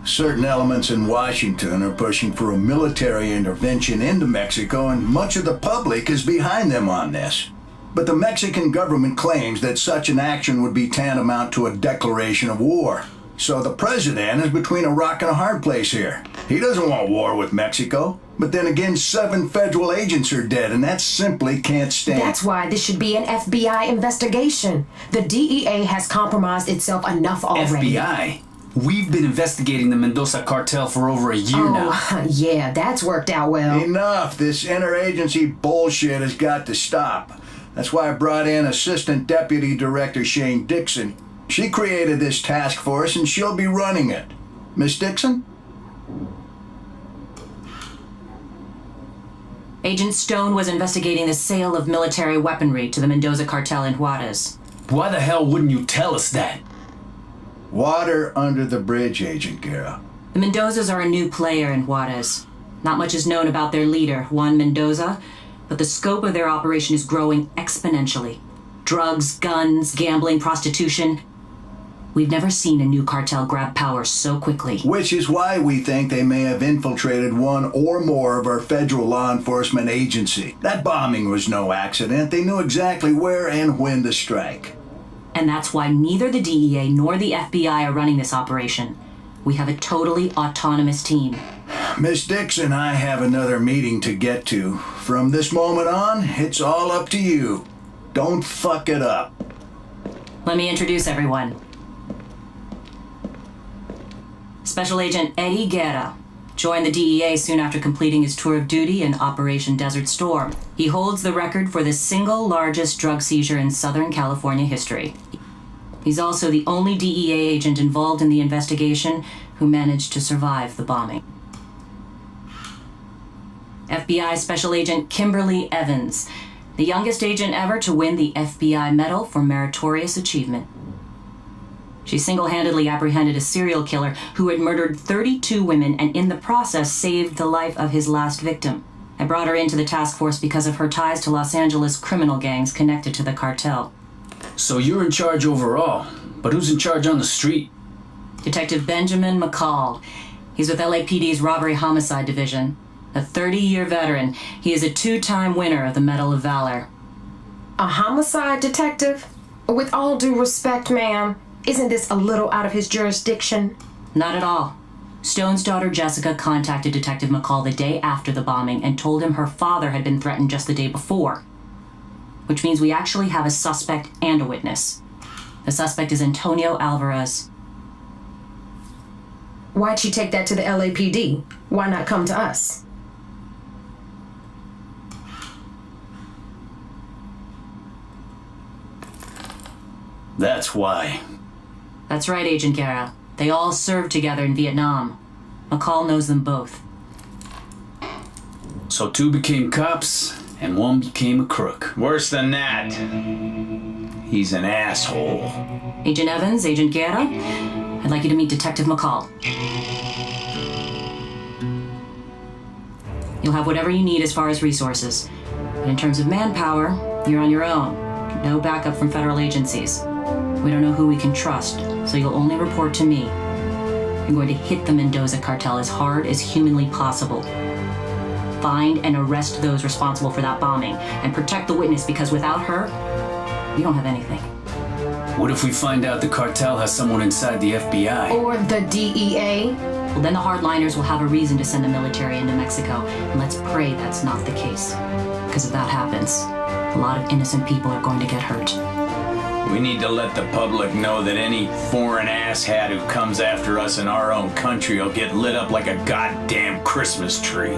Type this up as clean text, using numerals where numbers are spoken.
Certain elements in Washington are pushing for a military intervention into Mexico, and much of the public is behind them on this. But the Mexican government claims that such an action would be tantamount to a declaration of war. So the president is between a rock and a hard place here. He doesn't want war with Mexico. But then again, 7 federal agents are dead, and that simply can't stand. That's why this should be an FBI investigation. The DEA has compromised itself enough already. FBI? We've been investigating the Mendoza cartel for over a year now. Oh, yeah, that's worked out well. Enough. This interagency bullshit has got to stop. That's why I brought in Assistant Deputy Director Shane Dixon. She created this task force, and she'll be running it. Miss Dixon? Agent Stone was investigating the sale of military weaponry to the Mendoza cartel in Juarez. Why the hell wouldn't you tell us that? Water under the bridge, Agent Guerra. The Mendozas are a new player in Juarez. Not much is known about their leader, Juan Mendoza, but the scope of their operation is growing exponentially. Drugs, guns, gambling, prostitution. We've never seen a new cartel grab power so quickly. Which is why we think they may have infiltrated one or more of our federal law enforcement agency. That bombing was no accident. They knew exactly where and when to strike. And that's why neither the DEA nor the FBI are running this operation. We have a totally autonomous team. Miss Dixon, I have another meeting to get to. From this moment on, it's all up to you. Don't fuck it up. Let me introduce everyone. Special Agent Eddie Guerra joined the DEA soon after completing his tour of duty in Operation Desert Storm. He holds the record for the single largest drug seizure in Southern California history. He's also the only DEA agent involved in the investigation who managed to survive the bombing. FBI Special Agent Kimberly Evans, the youngest agent ever to win the FBI Medal for Meritorious Achievement. She single-handedly apprehended a serial killer who had murdered 32 women and in the process saved the life of his last victim. I brought her into the task force because of her ties to Los Angeles criminal gangs connected to the cartel. So you're in charge overall, but who's in charge on the street? Detective Benjamin McCall. He's with LAPD's Robbery Homicide Division. A 30-year veteran, he is a 2-time winner of the Medal of Valor. A homicide detective? With all due respect, ma'am, isn't this a little out of his jurisdiction? Not at all. Stone's daughter Jessica contacted Detective McCall the day after the bombing and told him her father had been threatened just the day before. Which means we actually have a suspect and a witness. The suspect is Antonio Alvarez. Why'd she take that to the LAPD? Why not come to us? That's why. That's right, Agent Guerra. They all served together in Vietnam. McCall knows them both. So 2 became cops, and 1 became a crook. Worse than that. He's an asshole. Agent Evans, Agent Guerra, I'd like you to meet Detective McCall. You'll have whatever you need as far as resources. But in terms of manpower, you're on your own. No backup from federal agencies. We don't know who we can trust, so you'll only report to me. You're going to hit the Mendoza cartel as hard as humanly possible. Find and arrest those responsible for that bombing, and protect the witness because without her, we don't have anything. What if we find out the cartel has someone inside the FBI? Or the DEA? Well, then the hardliners will have a reason to send the military into Mexico, and let's pray that's not the case. Because if that happens, a lot of innocent people are going to get hurt. We need to let the public know that any foreign asshat who comes after us in our own country will get lit up like a goddamn Christmas tree.